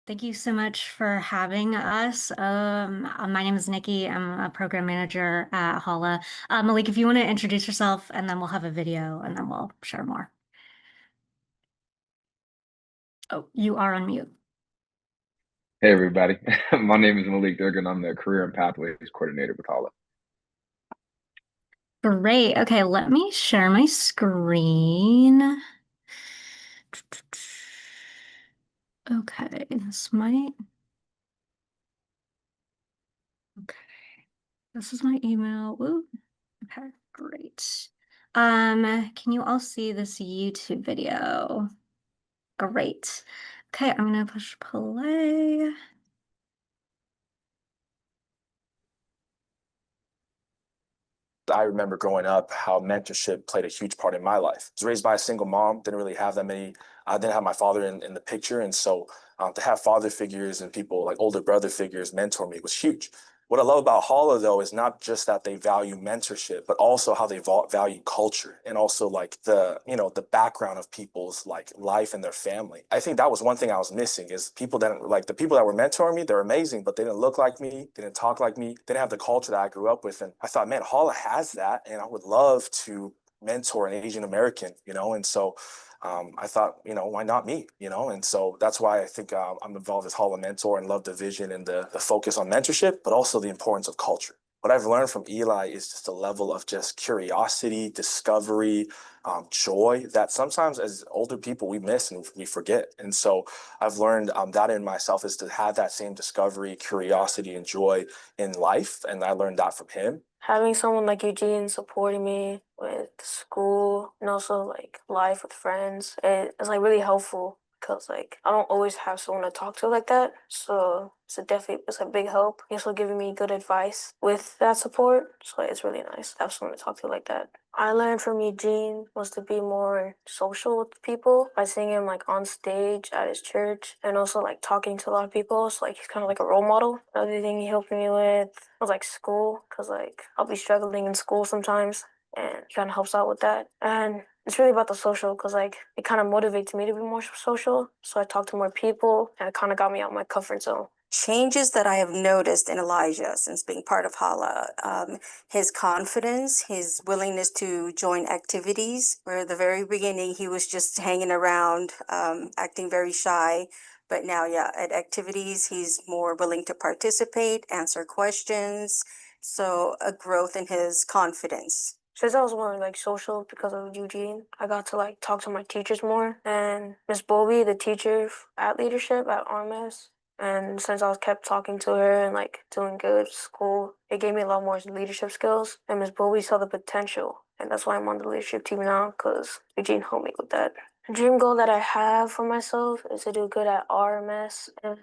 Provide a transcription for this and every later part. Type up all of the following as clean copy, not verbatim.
Thank you so much for having us. My name is Nikki. I'm a program manager at HOLLA. Malik, if you want to introduce yourself, and then we'll have a video, and then we'll share more. Oh, you are on mute. Hey everybody, my name is Malik Durgan. I'm the Career and Pathways Coordinator with HOLLA. Great. Okay, let me share my screen. Okay, this might. Okay, this is my email. Ooh. Okay, great. Can you all see this YouTube video? Great. Okay, I'm gonna push play. I remember growing up how mentorship played a huge part in my life. I was raised by a single mom, didn't really have that many, I didn't have my father in the picture. And so to have father figures and people like older brother figures mentor me was huge. What I love about Holla, though, is not just that they value mentorship, but also how they value culture and also like the background of people's like life and their family. I think that was one thing I was missing is people that like the people that were mentoring me, they're amazing, but they didn't look like me, didn't talk like me, didn't have the culture that I grew up with. And I thought, man, Holla has that, and I would love to mentor an Asian American, and so I thought, why not me, and so that's why I think I'm involved as Hall Mentor and love the vision and the focus on mentorship, but also the importance of culture. What I've learned from Eli is just a level of just curiosity, discovery, joy that sometimes as older people we miss and we forget. And so I've learned that in myself is to have that same discovery, curiosity, and joy in life. And I learned that from him. Having someone like Eugene supporting me with school and also like life with friends, it's like really helpful because like I don't always have someone to talk to like that. So it's a big help. He's also giving me good advice with that support. So it's really nice to have someone to talk to like that. I learned from Eugene was to be more social with people by seeing him like on stage at his church and also like talking to a lot of people. So like he's kind of like a role model. Another thing he helped me with was like school because like I'll be struggling in school sometimes and he kind of helps out with that. And it's really about the social because like it kind of motivates me to be more social. So I talk to more people and it kind of got me out of my comfort zone. Changes that I have noticed in Elijah since being part of Hala, his confidence, his willingness to join activities, where at the very beginning he was just hanging around, acting very shy. But now, yeah, at activities, he's more willing to participate, answer questions. So a growth in his confidence. Since I was more like social because of Eugene, I got to like talk to my teachers more. And Miss Bobby, the teacher at leadership at RMS, and since I was kept talking to her and like doing good at school, it gave me a lot more leadership skills. And Miss Bobby saw the potential, and that's why I'm on the leadership team now because Eugene helped me with that. A dream goal that I have for myself is to do good at RMS and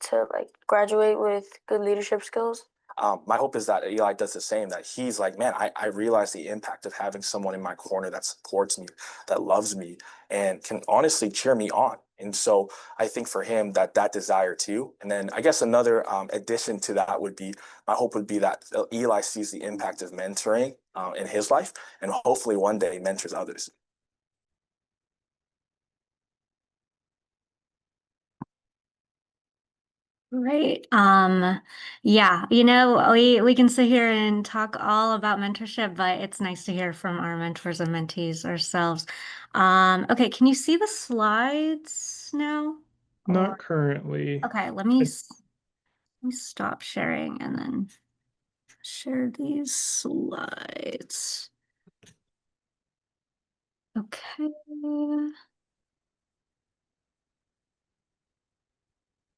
to like graduate with good leadership skills. My hope is that Eli does the same, that he's like, man, I realize the impact of having someone in my corner that supports me, that loves me, and can honestly cheer me on. And so I think for him that desire too. And then I guess another addition to that would be, my hope would be that Eli sees the impact of mentoring in his life and hopefully one day mentors others. Great. Yeah, we can sit here and talk all about mentorship, but it's nice to hear from our mentors and mentees ourselves. Okay, can you see the slides now? Not currently. Okay, I- let me stop sharing and then share these slides. Okay.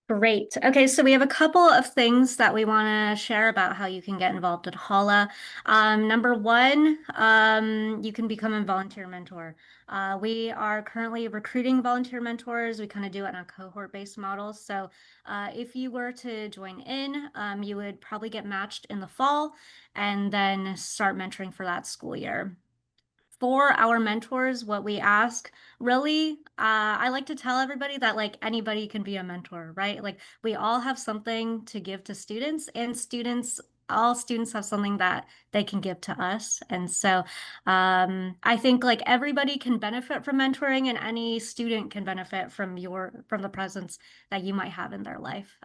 Great. Okay, so we have a couple of things that we want to share about how you can get involved at HOLLA. Number one, you can become a volunteer mentor. We are currently recruiting volunteer mentors. We kind of do it on a cohort-based model. So if you were to join in, you would probably get matched in the fall and then start mentoring for that school year. For our mentors, what we ask, really, I like to tell everybody that like anybody can be a mentor, right? Like we all have something to give to students, and students all students have something that they can give to us. And so I think like everybody can benefit from mentoring, and any student can benefit from the presence that you might have in their life.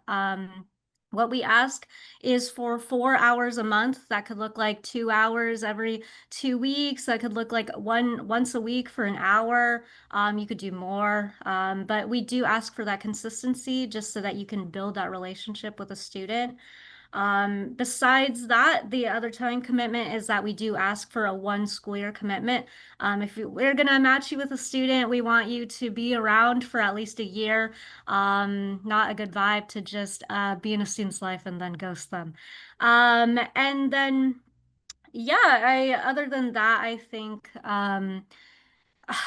What we ask is for 4 hours a month. That could look like 2 hours every 2 weeks. That could look like once a week for an hour. You could do more, but we do ask for that consistency just so that you can build that relationship with a student. Besides that, the other time commitment is that we do ask for a 1 school year commitment. If we're going to match you with a student, we want you to be around for at least a year. Not a good vibe to just be in a student's life and then ghost them. And then, yeah, other than that, I think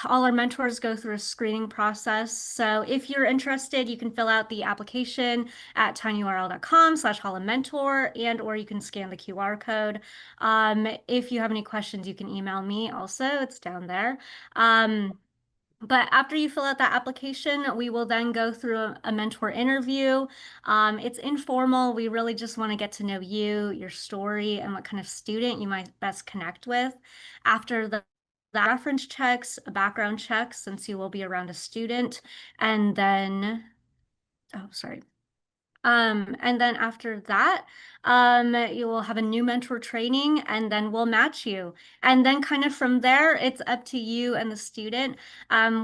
all our mentors go through a screening process. So if you're interested, you can fill out the application at tinyurl.com/holla mentor, and or you can scan the QR code. If you have any questions, you can email me also. It's down there. But after you fill out that application, we will then go through a mentor interview. It's informal. We really just want to get to know you, your story, and what kind of student you might best connect with. After that, reference checks, a background check, since you will be around a student, and then, oh, sorry. And then after that, you will have a new mentor training, and then we'll match you. And then kind of from there, it's up to you and the student.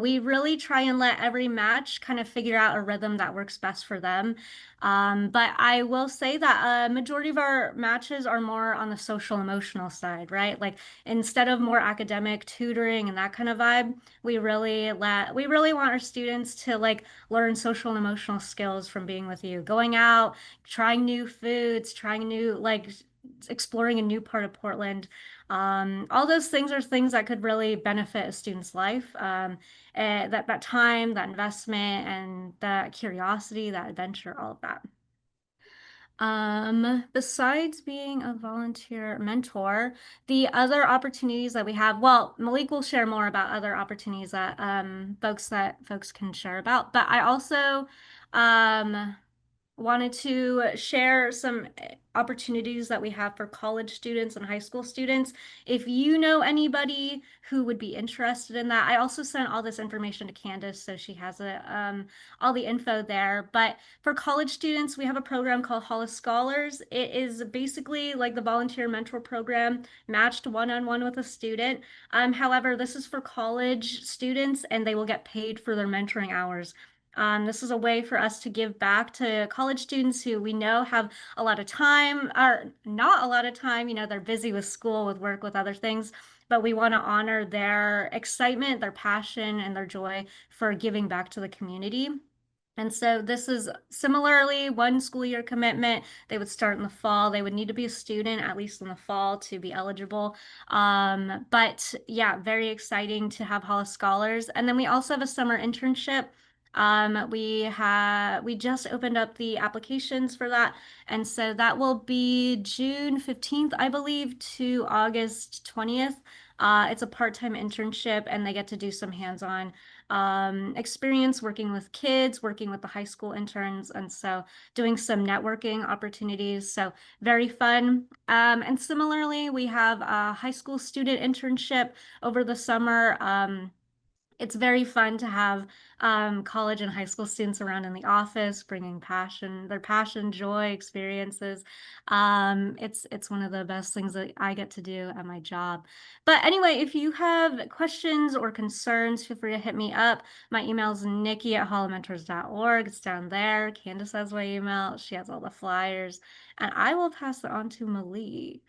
We really try and let every match kind of figure out a rhythm that works best for them. But I will say that a majority of our matches are more on the social emotional side, right? Like instead of more academic tutoring and that kind of vibe, we really want our students to like learn social and emotional skills from being with you, going out, trying new foods, trying new, like exploring a new part of Portland. All those things are things that could really benefit a student's life. And that time, that investment, and that curiosity, that adventure, all of that. Besides being a volunteer mentor, the other opportunities that we have, well, Malik will share more about other opportunities that folks can share about, but I also wanted to share some opportunities that we have for college students and high school students. If you know anybody who would be interested in that, I also sent all this information to Candace, so she has all the info there. But for college students, we have a program called HOLLA Scholars. It is basically like the volunteer mentor program, matched one-on-one with a student. However, this is for college students, and they will get paid for their mentoring hours. This is a way for us to give back to college students who we know have a lot of time, or not a lot of time, they're busy with school, with work, with other things, but we want to honor their excitement, their passion, and their joy for giving back to the community. And so this is similarly 1 school year commitment. They would start in the fall. They would need to be a student at least in the fall to be eligible. But yeah, very exciting to have HOLLA Scholars. And then we also have a summer internship. We just opened up the applications for that. And so that will be June 15th, I believe, to August 20th. It's a part-time internship, and they get to do some hands-on experience working with kids, working with the high school interns, and so doing some networking opportunities. So very fun. And similarly, we have a high school student internship over the summer. It's very fun to have college and high school students around in the office, bringing their passion, joy, experiences. It's one of the best things that I get to do at my job. But anyway, if you have questions or concerns, feel free to hit me up. My email is nikki@hollamentors.org. It's down there. Candace has my email. She has all the flyers. And I will pass it on to Malik.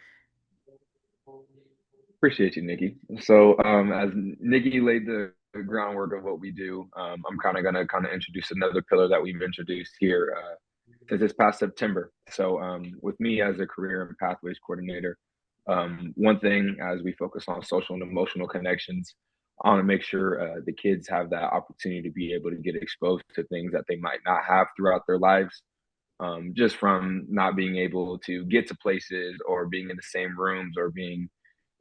Appreciate you, Nikki. So as Nikki laid the groundwork of what we do, I'm kind of going to introduce another pillar that we've introduced here since this past September. So with me as a career and pathways coordinator, one thing as we focus on social and emotional connections, I want to make sure the kids have that opportunity to be able to get exposed to things that they might not have throughout their lives, just from not being able to get to places or being in the same rooms or being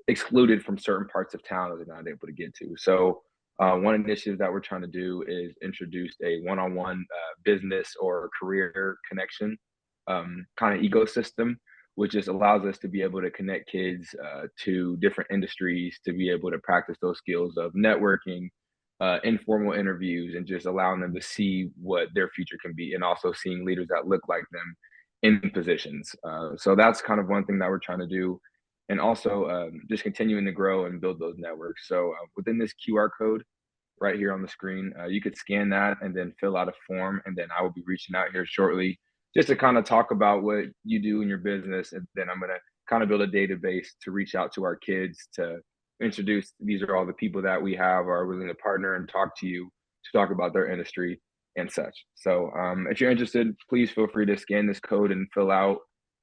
excluded from certain parts of town that they're not able to get to. So one initiative that we're trying to do is introduce a one-on-one business or career connection kind of ecosystem which just allows us to be able to connect kids to different industries, to be able to practice those skills of networking, informal interviews, and just allowing them to see what their future can be, and also seeing leaders that look like them in positions. So that's kind of one thing that we're trying to do. And also just continuing to grow and build those networks. So within this QR code right here on the screen, you could scan that and then fill out a form. And then I will be reaching out here shortly just to kind of talk about what you do in your business. And then I'm going to kind of build a database to reach out to our kids to introduce, these are all the people that we have are willing to partner and talk to you to talk about their industry and such. So if you're interested, please feel free to scan this code and fill out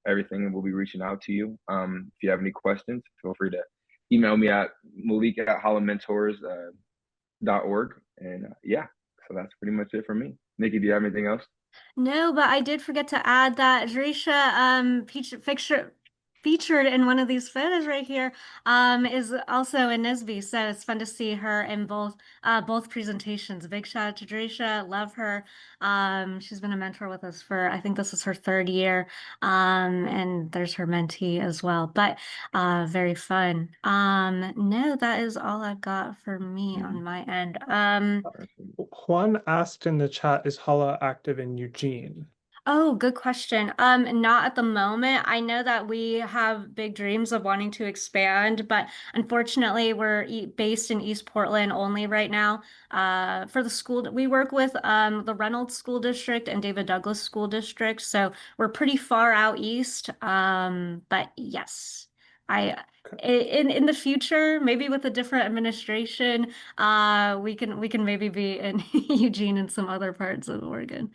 everything, and we'll be reaching out to you. If you have any questions, feel free to email me at malik@hollamentors.org. And yeah, so that's pretty much it for me. Nikki, do you have anything else? No, but I did forget to add that Drisha featured in one of these photos right here is also in NISB. So it's fun to see her in both presentations. Big shout out to Drisha, love her. She's been a mentor with us for, I think this is her 3rd year. And there's her mentee as well, but very fun. No, that is all I've got for me on my end. Juan asked in the chat, is Holla active in Eugene? Oh, good question. Not at the moment. I know that we have big dreams of wanting to expand, but unfortunately, we're based in East Portland only right now. For the school that we work with, the Reynolds School District and David Douglas School District, so we're pretty far out east. But yes, I in the future, maybe with a different administration, we can maybe be in Eugene and some other parts of Oregon.